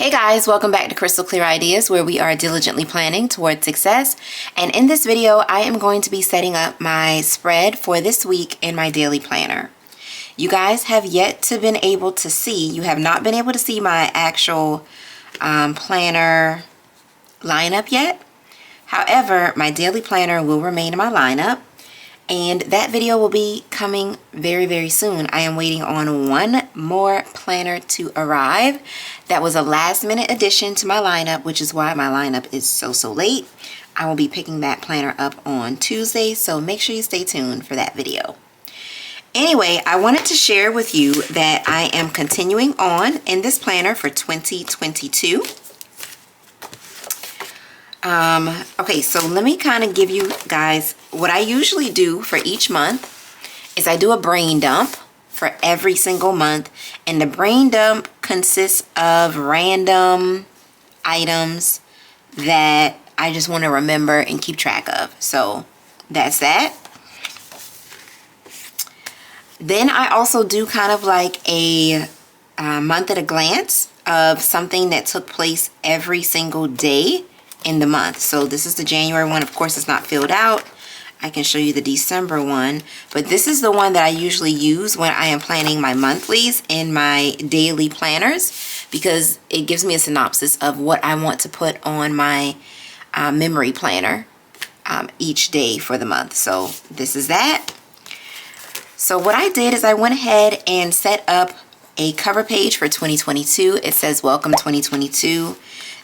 Hey guys, welcome back to Krystal Klear Ideas, where we are diligently planning towards success. And in this video, I am going to be setting up my spread for this week in my daily planner. You guys have yet to been able to see, you have not been able to see my actual planner lineup yet. However, my daily planner will remain in my lineup, and that video will be coming very, very soon. I am waiting on one more planner to arrive. That was a last minute addition to my lineup, which is why my lineup is so late. I will be picking that planner up on Tuesday, so make sure you stay tuned for that video. Anyway, I wanted to share with you that I am continuing on in this planner for 2022. Okay, so let me kind of give you guys what I usually do for each month is I do a brain dump for every single month, and the brain dump consists of random items that I just want to remember and keep track of. So that's that. Then I also do kind of like a month at a glance of something that took place every single day in the month. So this is the January one. Of course, it's not filled out. I can show you the December one, but this is the one that I usually use when I am planning my monthlies in my daily planners, because it gives me a synopsis of what I want to put on my memory planner each day for the month. So this is that. So what I did is I went ahead and set up a cover page for 2022. It says, "Welcome 2022.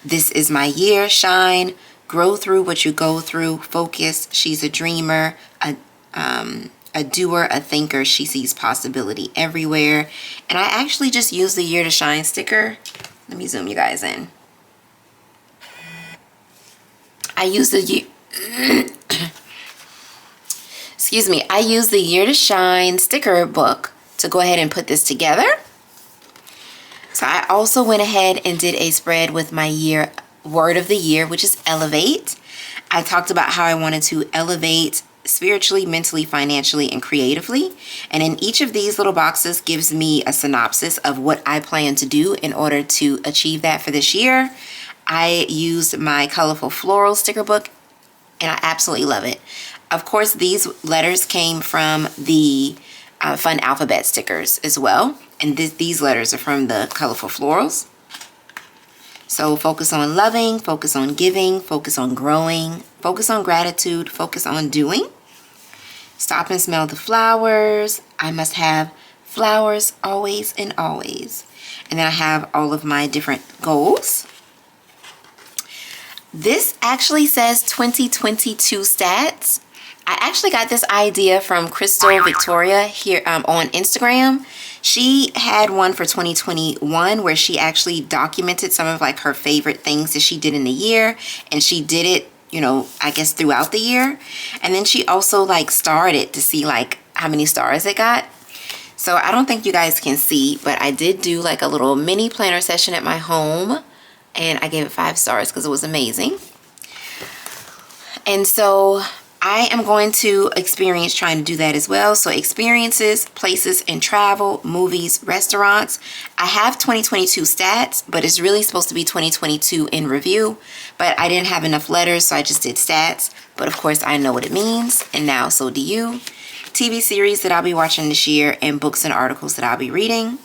This is my year. Shine. Grow through what you go through. Focus. She's a dreamer, a doer, a thinker. She sees possibility everywhere." And I actually just used the Year to Shine sticker. Let me zoom you guys in. I used the year. Excuse me. I used the Year to Shine sticker book to go ahead and put this together. So I also went ahead and did a spread with my year word of the year, which is elevate. I talked about how I wanted to elevate spiritually, mentally, financially, and creatively. And in each of these little boxes gives me a synopsis of what I plan to do in order to achieve that for this year. I used my colorful floral sticker book, and I absolutely love it. Of course, these letters came from the fun alphabet stickers as well. And these letters are from the colorful florals. So focus on loving, focus on giving, focus on growing, focus on gratitude, focus on doing. Stop and smell the flowers. I must have flowers always and always. And then I have all of my different goals. This actually says 2022 stats. I actually got this idea from Krystal Victoria here on Instagram. She had one for 2021 where she actually documented some of like her favorite things that she did in the year, and she did it, you know, I guess throughout the year. And then she also like starred it to see like how many stars it got. So I don't think you guys can see, but I did do like a little mini planner session at my home, and I gave it 5 stars because it was amazing. And so I am going to experience trying to do that as well. So experiences, places and travel, movies, restaurants. I have 2022 stats, but it's really supposed to be 2022 in review. But I didn't have enough letters, so I just did stats. But of course, I know what it means, and now so do you. TV series that I'll be watching this year, and books and articles that I'll be reading.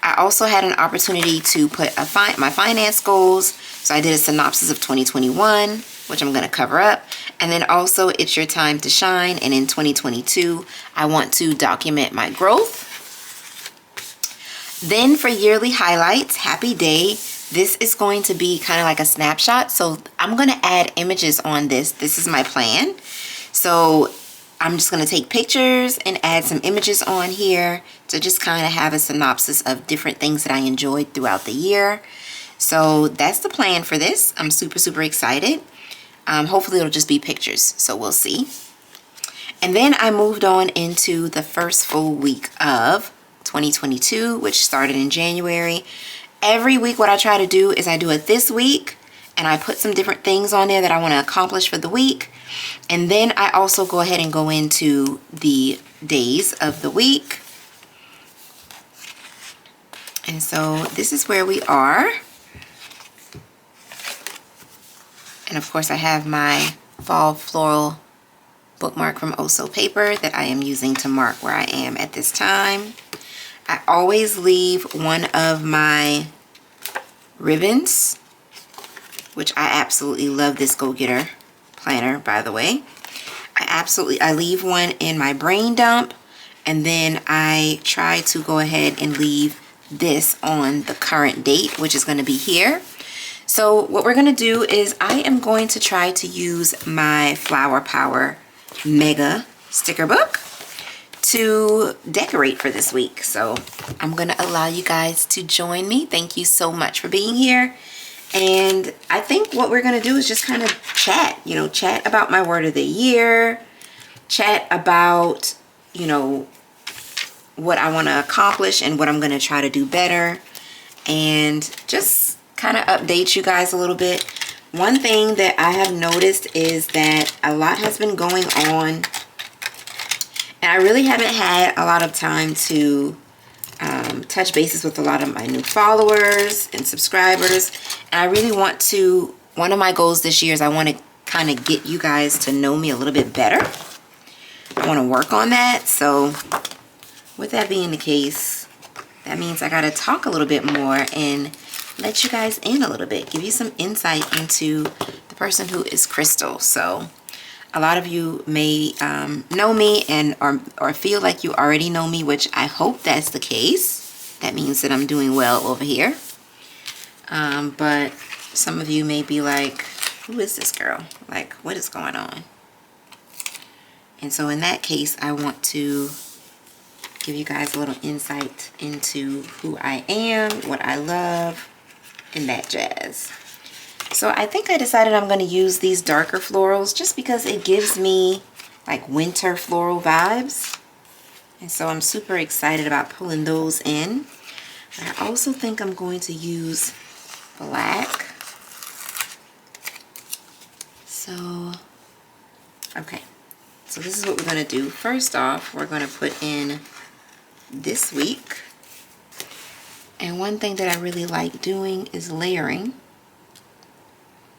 I also had an opportunity to put my finance goals. So I did a synopsis of 2021, which I'm going to cover up. And then also, it's your time to shine. And in 2022, I want to document my growth. Then for yearly highlights, happy day. This is going to be kind of like a snapshot. So I'm going to add images on this. This is my plan. So I'm just going to take pictures and add some images on here to just kind of have a synopsis of different things that I enjoyed throughout the year. So that's the plan for this. I'm super excited. Hopefully it'll just be pictures, so we'll see. And then I moved on into the first full week of 2022, which started in January. Every week what I try to do is I do it this week, and I put some different things on there that I want to accomplish for the week. And then I also go ahead and go into the days of the week. And so this is where we are. And of course I have my fall floral bookmark from Oso paper that I am using to mark where I am at this time. I always leave one of my ribbons, which I absolutely love this Go Getter planner, by the way. I leave one in my brain dump, and then I try to go ahead and leave this on the current date, which is going to be here. So what we're going to do is I am going to try to use my Flower Power Mega sticker book to decorate for this week. So I'm going to allow you guys to join me. Thank you so much for being here. And I think what we're going to do is just kind of chat, you know, chat about my word of the year, chat about, you know, what I want to accomplish and what I'm going to try to do better, and just kind of update you guys a little bit. One thing that I have noticed is that a lot has been going on, and I really haven't had a lot of time to touch bases with a lot of my new followers and subscribers. And I really want to, one of my goals this year is I want to kind of get you guys to know me a little bit better. I want to work on that. So with that being the case, that means I got to talk a little bit more and let you guys in a little bit, give you some insight into the person who is Krystal. So a lot of you may know me and or feel like you already know me, which I hope that's the case. That means that I'm doing well over here. But some of you may be like, who is this girl? Like, what is going on? And so in that case, I want to give you guys a little insight into who I am, what I love, and that jazz. So I think I decided I'm going to use these darker florals just because it gives me like winter floral vibes. And so I'm super excited about pulling those in. But I also think I'm going to use black. So, okay. So this is what we're going to do. First off, we're going to put in this week. And one thing that I really like doing is layering.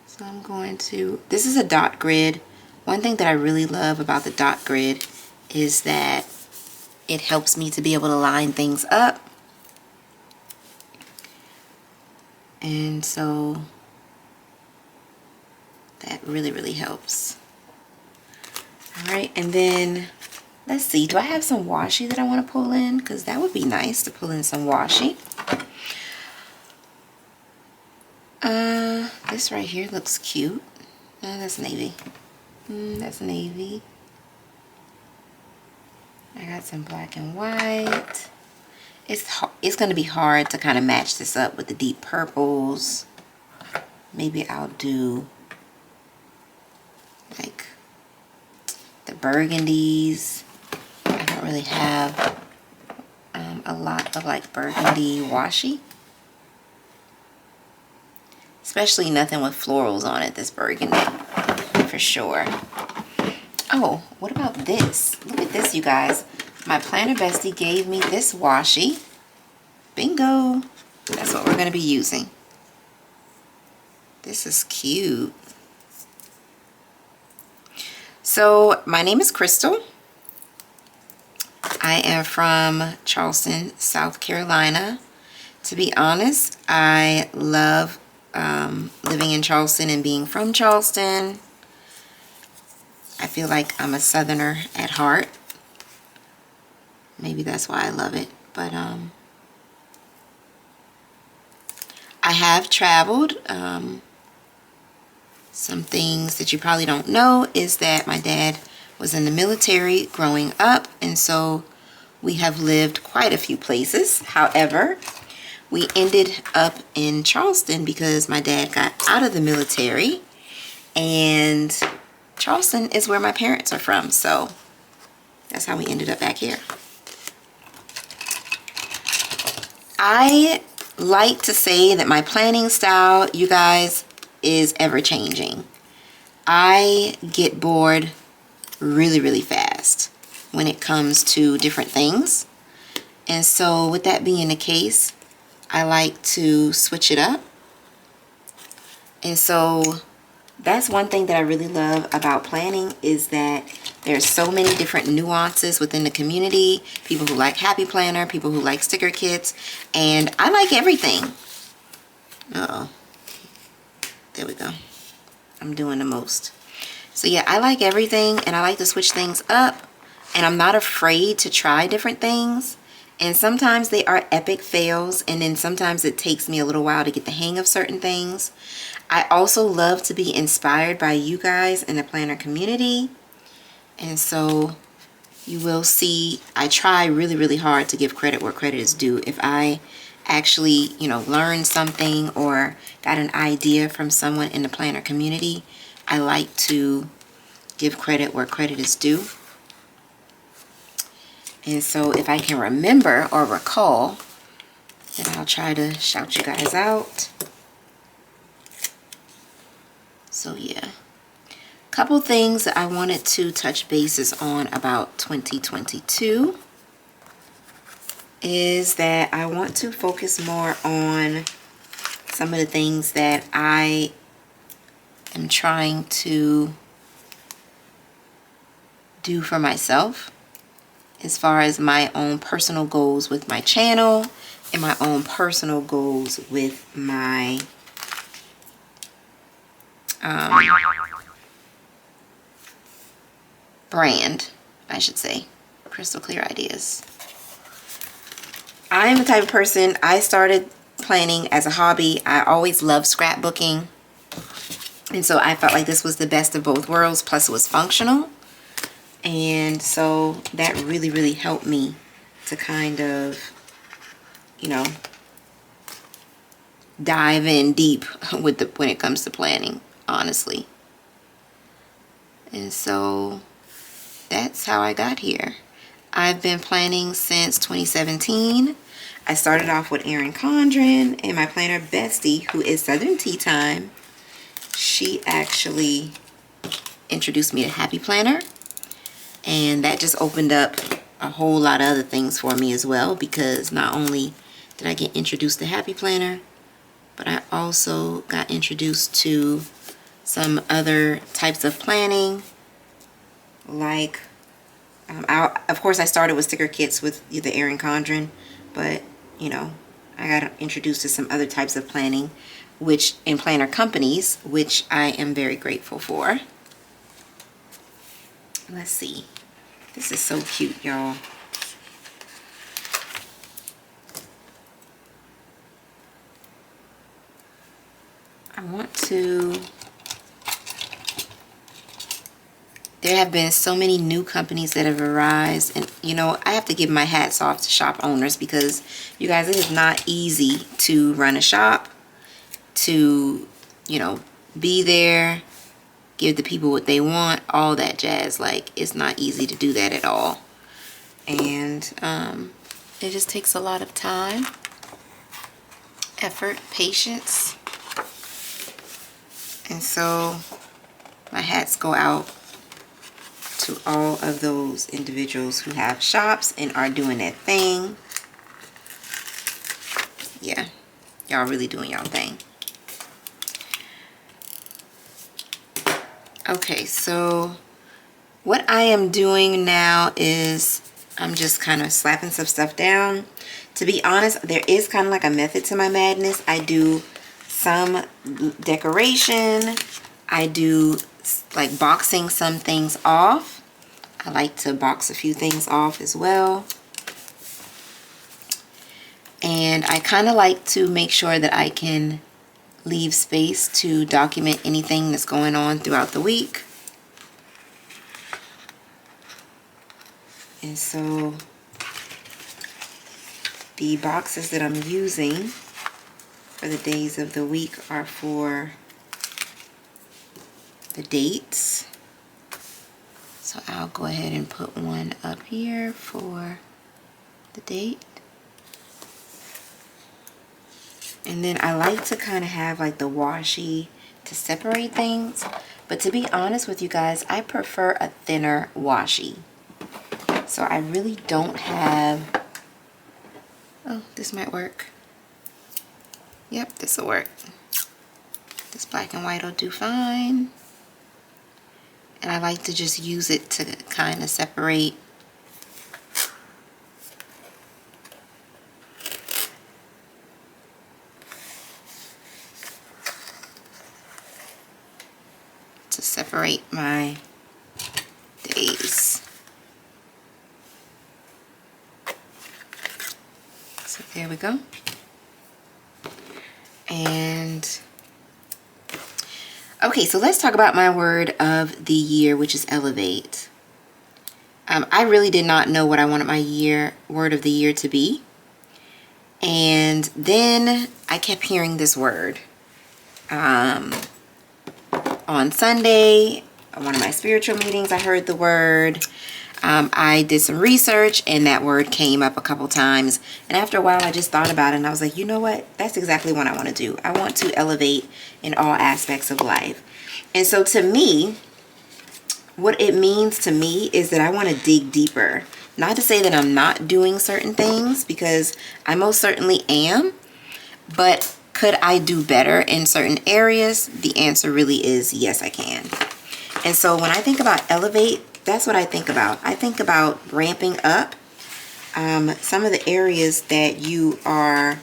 So I'm going to, this is a dot grid. One thing that I really love about the dot grid is that it helps me to be able to line things up. And so that really, really helps. All right, and then let's see, do I have some washi that I want to pull in? Because that would be nice to pull in some washi. This right here looks cute. No, that's navy. That's navy. I got some black and white. It's going to be hard to kind of match this up with the deep purples. Maybe I'll do like the burgundies. I don't really have a lot of like burgundy washi. Especially nothing with florals on it, this burgundy, for sure. Oh, what about this? Look at this, you guys. My planner bestie gave me this washi. Bingo. That's what we're going to be using. This is cute. So, my name is Krystal. I am from Charleston, South Carolina. To be honest, I love living in Charleston and being from Charleston. I feel like I'm a Southerner at heart. Maybe that's why I love it. But I have traveled. Some things that you probably don't know is that my dad was in the military growing up, and so we have lived quite a few places. However, we ended up in Charleston because my dad got out of the military, and Charleston is where my parents are from, so that's how we ended up back here. I like to say that my planning style, you guys, is ever-changing. I get bored really, really fast when it comes to different things, and so with that being the case, I like to switch it up. And so that's one thing that I really love about planning, is that there's so many different nuances within the community. People who like Happy Planner, people who like sticker kits, and I like everything. Uh-oh. There we go. I'm doing the most. So yeah, I like everything, and I like to switch things up, and I'm not afraid to try different things. And sometimes they are epic fails, and then sometimes it takes me a little while to get the hang of certain things. I also love to be inspired by you guys in the planner community. And so you will see, I try really, really hard to give credit where credit is due. If I actually, you know, learned something or got an idea from someone in the planner community, I like to give credit where credit is due. And so if I can remember or recall, then I'll try to shout you guys out. So yeah, a couple things that I wanted to touch bases on about 2022 is that I want to focus more on some of the things that I am trying to do for myself, as far as my own personal goals with my channel and my own personal goals with my brand, I should say, Krystal Klear Ideas. I am the type of person, I started planning as a hobby. I always loved scrapbooking, and so I felt like this was the best of both worlds, plus it was functional. And so that really, really helped me to kind of, you know, dive in deep with when it comes to planning, honestly. And so that's how I got here. I've been planning since 2017. I started off with Erin Condren, and my planner bestie, who is Southern Tea Time, she actually introduced me to Happy Planner. And that just opened up a whole lot of other things for me as well, because not only did I get introduced to Happy Planner, but I also got introduced to some other types of planning. Like, of course I started with sticker kits with the Erin Condren, but you know, I got introduced to some other types of planning, which in planner companies, which I am very grateful for. Let's see. This is so cute, y'all. I want to... There have been so many new companies that have arisen, and you know, I have to give my hats off to shop owners, because you guys, it is not easy to run a shop, to, you know, be there, give the people what they want, all that jazz. Like, it's not easy to do that at all. And it just takes a lot of time, effort, patience. And so my hats go out to all of those individuals who have shops and are doing that thing. Yeah, y'all really doing y'all thing. Okay, so what I am doing now is I'm just kind of slapping some stuff down. To be honest, there is kind of like a method to my madness. I do some decoration. I do like boxing some things off. I like to box a few things off as well. And I kind of like to make sure that I can leave space to document anything that's going on throughout the week. And so the boxes that I'm using for the days of the week are for the dates. So I'll go ahead and put one up here for the date. And then I like to kind of have like the washi to separate things. But to be honest with you guys, I prefer a thinner washi. So I really don't have... Oh, this might work. Yep, this will work. This black and white will do fine. And I like to just use it to kind of separate my days. So there we go. And okay, so let's talk about my word of the year, which is elevate. I really did not know what I wanted my word of the year to be. And then I kept hearing this word. On Sunday, one of my spiritual meetings, I heard the word. I did some research and that word came up a couple times. And after a while, I just thought about it and I was like, you know what? That's exactly what I want to do. I want to elevate in all aspects of life. And so to me, what it means to me is that I want to dig deeper. Not to say that I'm not doing certain things, because I most certainly am, but could I do better in certain areas? The answer really is yes, I can. And so when I think about elevate, that's what I think about. I think about ramping up some of the areas that you are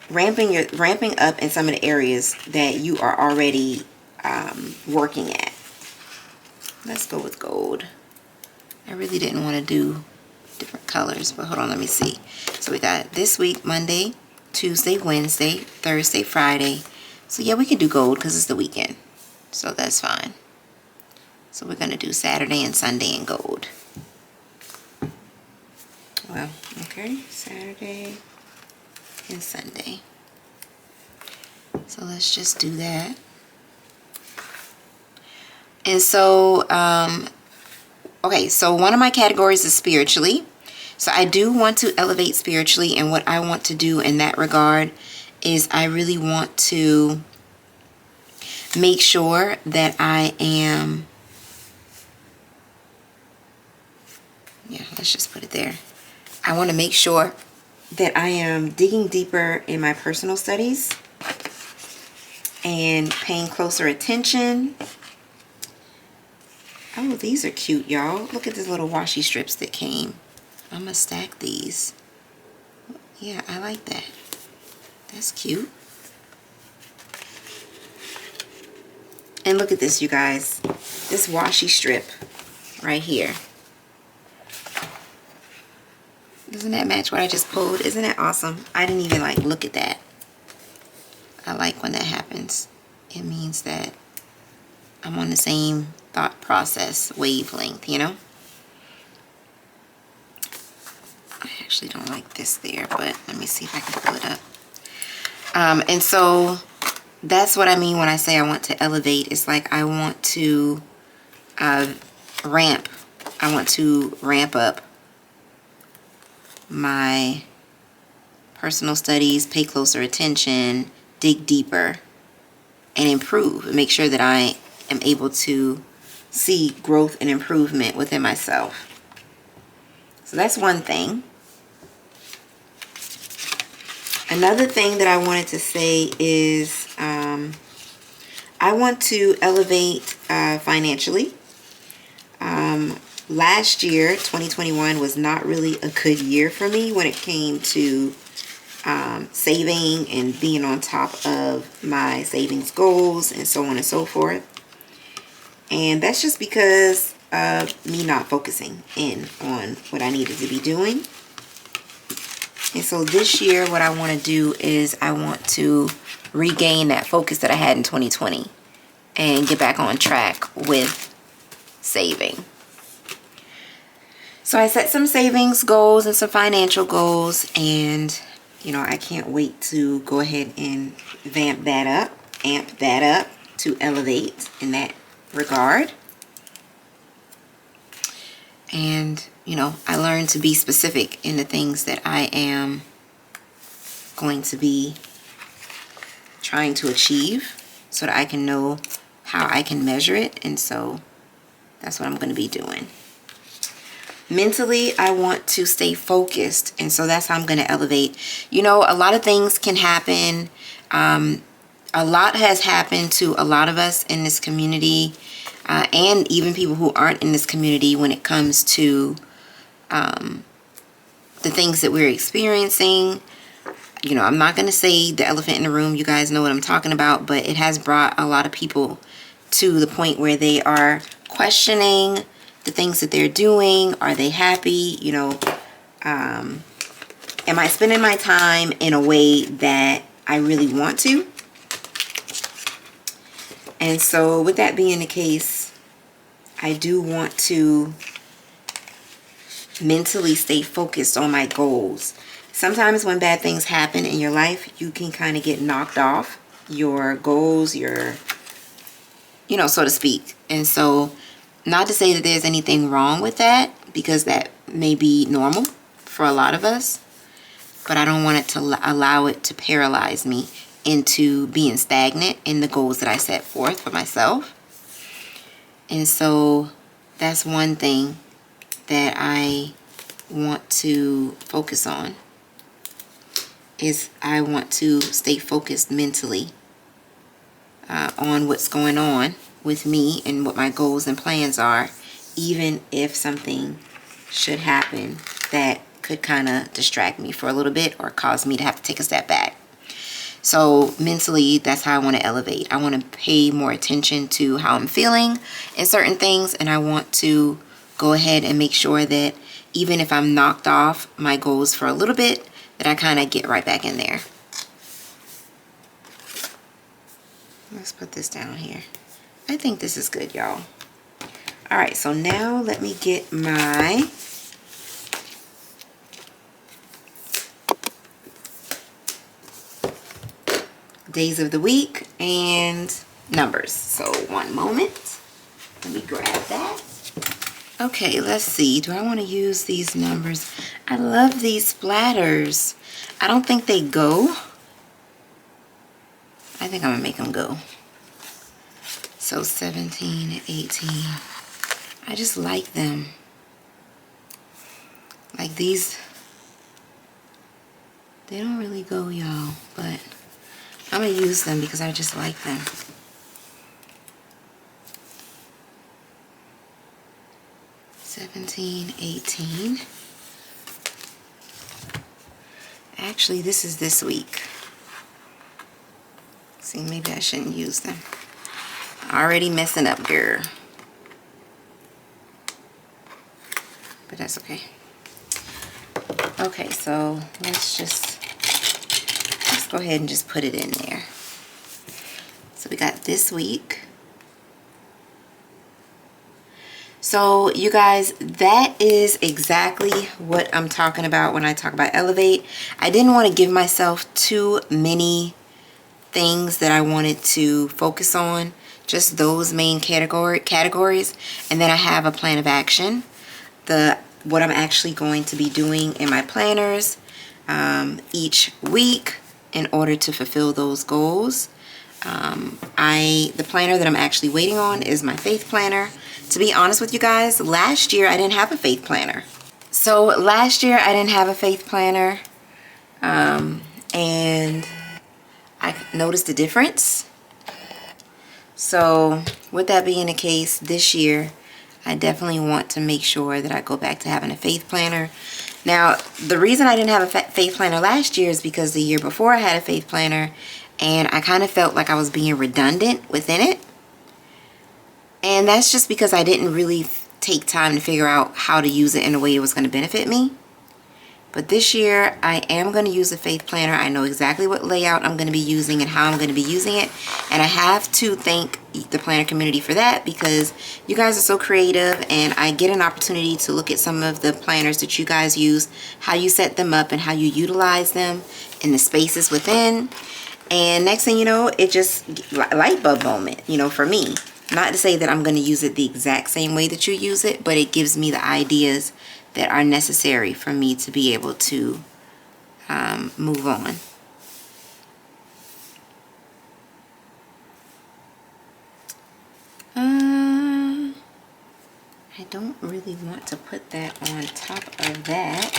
ramping up in some of the areas that you are already working at. Let's go with gold. I really didn't want to do different colors, but hold on, let me see. So we got this week, Monday, Tuesday, Wednesday, Thursday, Friday. So yeah, we can do gold because it's the weekend. So that's fine. So we're going to do Saturday and Sunday in gold. Well, okay, Saturday and Sunday. So let's just do that. And so, okay, so one of my categories is spiritually. So I do want to elevate spiritually, and what I want to do in that regard is I really want to make sure that I am, yeah, let's just put it there. I want to make sure that I am digging deeper in my personal studies and paying closer attention. Oh, these are cute, y'all. Look at these little washi strips that came. I'm gonna stack these. Yeah, I like that. That's cute. And look at this, you guys. This washi strip right here. Doesn't that match what I just pulled? Isn't that awesome? I didn't even like look at that. I like when that happens. It means that I'm on the same thought process wavelength, you know? I actually don't like this there, but let me see if I can pull it up. And so that's what I mean when I say I want to elevate. It's like I want to ramp up my personal studies, pay closer attention, dig deeper, and improve, and make sure that I am able to see growth and improvement within myself. So that's one thing. Another thing that I wanted to say is I want to elevate financially. Last year, 2021, was not really a good year for me when it came to saving and being on top of my savings goals and so on and so forth. And that's just because of me not focusing in on what I needed to be doing. And so this year, what I want to do is I want to regain that focus that I had in 2020 and get back on track with saving. So I set some savings goals and some financial goals, and you know, I can't wait to go ahead and amp that up to elevate in that regard. And you know, I learned to be specific in the things that I am going to be trying to achieve so that I can know how I can measure it. And so that's what I'm going to be doing. Mentally, I want to stay focused, and so that's how I'm going to elevate. You know, a lot of things can happen a lot has happened to a lot of us in this community, and even people who aren't in this community when it comes to the things that we're experiencing. You know, I'm not going to say the elephant in the room. You guys know what I'm talking about, but it has brought a lot of people to the point where they are questioning the things that they're doing. Are they happy? You know, am I spending my time in a way that I really want to? And so with that being the case, I do want to mentally stay focused on my goals. Sometimes when bad things happen in your life, you can kind of get knocked off your goals, your, you know, so to speak. And so, not to say that there's anything wrong with that, because that may be normal for a lot of us, but I don't want it to allow it to paralyze me into being stagnant in the goals that I set forth for myself. And so that's one thing that I want to focus on, is I want to stay focused mentally on what's going on with me and what my goals and plans are, even if something should happen that could kind of distract me for a little bit or cause me to have to take a step back. So mentally, that's how I want to elevate. I want to pay more attention to how I'm feeling in certain things, and I want to go ahead and make sure that even if I'm knocked off my goals for a little bit, that I kind of get right back in there. Let's put this down here. I think this is good, y'all. All right, so now let me get my days of the week and numbers. So one moment. Let me grab that. Okay, let's see. Do I want to use these numbers? I love these splatters. I don't think they go. I think I'm going to make them go. So 17, 18. I just like them. Like these, they don't really go, y'all, but I'm going to use them because I just like them. $17, $18. Actually, this is this week. See, maybe I shouldn't use them. Already messing up, girl. But that's okay. Okay, so let's go ahead and just put it in there. So we got this week. So you guys, that is exactly what I'm talking about when I talk about elevate. I didn't want to give myself too many things that I wanted to focus on, just those main categories, and then I have a plan of action, what I'm actually going to be doing in my planners each week in order to fulfill those goals. The planner that I'm actually waiting on is my faith planner. To be honest with you guys, last year I didn't have a faith planner. So last year I didn't have a faith planner, and I noticed a difference. So with that being the case, this year I definitely want to make sure that I go back to having a faith planner. Now, the reason I didn't have a faith planner last year is because the year before I had a faith planner, and I kind of felt like I was being redundant within it. And that's just because I didn't really take time to figure out how to use it in a way it was going to benefit me. But this year, I am going to use a faith planner. I know exactly what layout I'm going to be using and how I'm going to be using it. And I have to thank the planner community for that, because you guys are so creative, and I get an opportunity to look at some of the planners that you guys use, how you set them up and how you utilize them in the spaces within. And next thing you know, it just light bulb moment, you know, for me. Not to say that I'm going to use it the exact same way that you use it, but it gives me the ideas that are necessary for me to be able to move on. I don't really want to put that on top of that.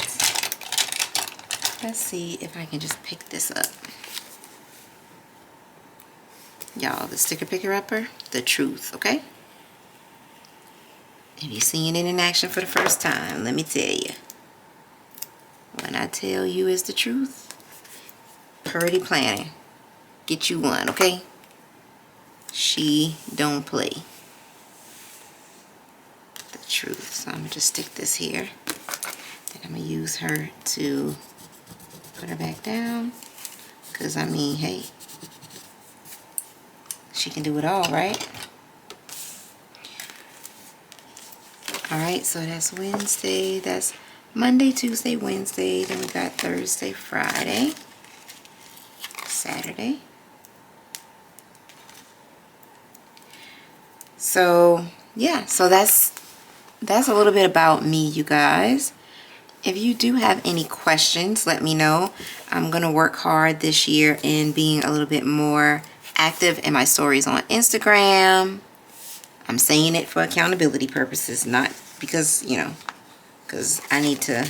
Let's see if I can just pick this up. Y'all, the sticker picker upper, the truth, okay? If you're seeing it in action for the first time, let me tell you. When I tell you it's the truth, Purdy Planning. Get you one, okay? She don't play. The truth. So I'm going to just stick this here. Then I'm going to use her to put her back down. Because, I mean, hey, she can do it all, right? Alright, so that's Wednesday. That's Monday, Tuesday, Wednesday. Then we got Thursday, Friday, Saturday. So, yeah. So that's a little bit about me, you guys. If you do have any questions, let me know. I'm going to work hard this year in being a little bit more active in my stories on Instagram. I'm saying it for accountability purposes, not because, you know, because I need to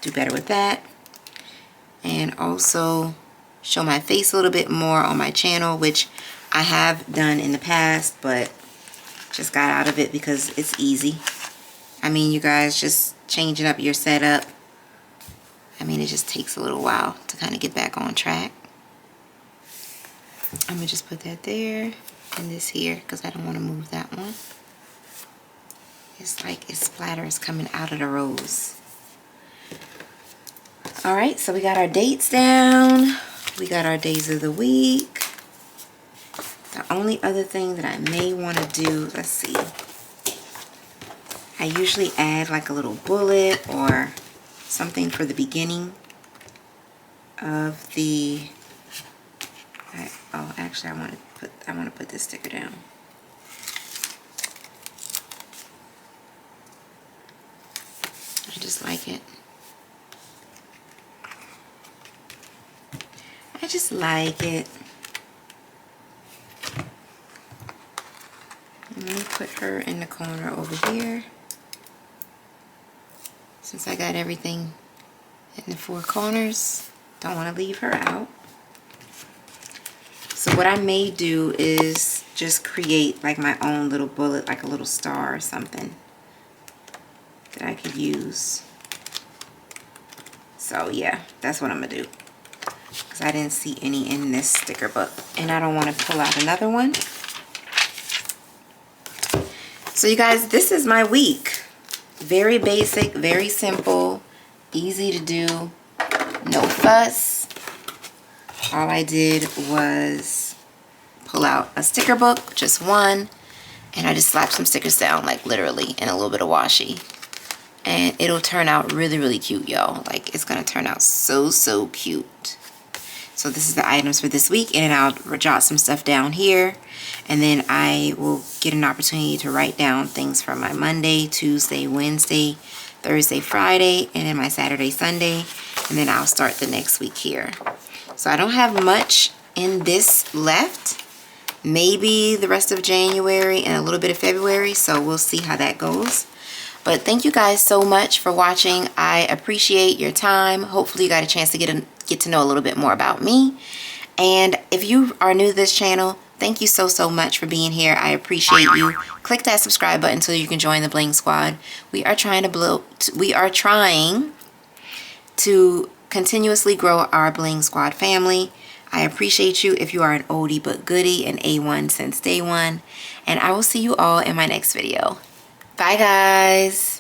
do better with that. And also show my face a little bit more on my channel, which I have done in the past, but just got out of it because it's easy. I mean, you guys, just changing up your setup, I mean, it just takes a little while to kind of get back on track. I'm going to just put that there and this here because I don't want to move that one. It's like its splatter is coming out of the rose. Alright, so we got our dates down. We got our days of the week. The only other thing that I may want to do, let's see. I usually add like a little bullet or something for the beginning of the... oh, actually, I want to put this sticker down. I just like it. I just like it. Let me put her in the corner over here. Since I got everything in the four corners, don't want to leave her out. So what I may do is just create like my own little bullet, like a little star or something that I could use. So yeah, that's what I'm gonna do, because I didn't see any in this sticker book and I don't want to pull out another one. So you guys, this is my week. Very basic, very simple, easy to do, no fuss. All I did was pull out a sticker book, just one, and I just slapped some stickers down, like literally, and a little bit of washi. And it'll turn out really, really cute, y'all. Like, it's gonna turn out so, so cute. So this is the items for this week, and I'll jot some stuff down here. And then I will get an opportunity to write down things for my Monday, Tuesday, Wednesday, Thursday, Friday, and then my Saturday, Sunday. And then I'll start the next week here. So I don't have much in this left. Maybe the rest of January and a little bit of February. So we'll see how that goes. But thank you guys so much for watching. I appreciate your time. Hopefully you got a chance to get to know a little bit more about me. And if you are new to this channel, thank you so, so much for being here. I appreciate you. Click that subscribe button so you can join the Bling Squad. We are trying to continuously grow our Bling Squad family. I appreciate you if you are an oldie but goodie, an A1 since day one. And I will see you all in my next video. Bye, guys.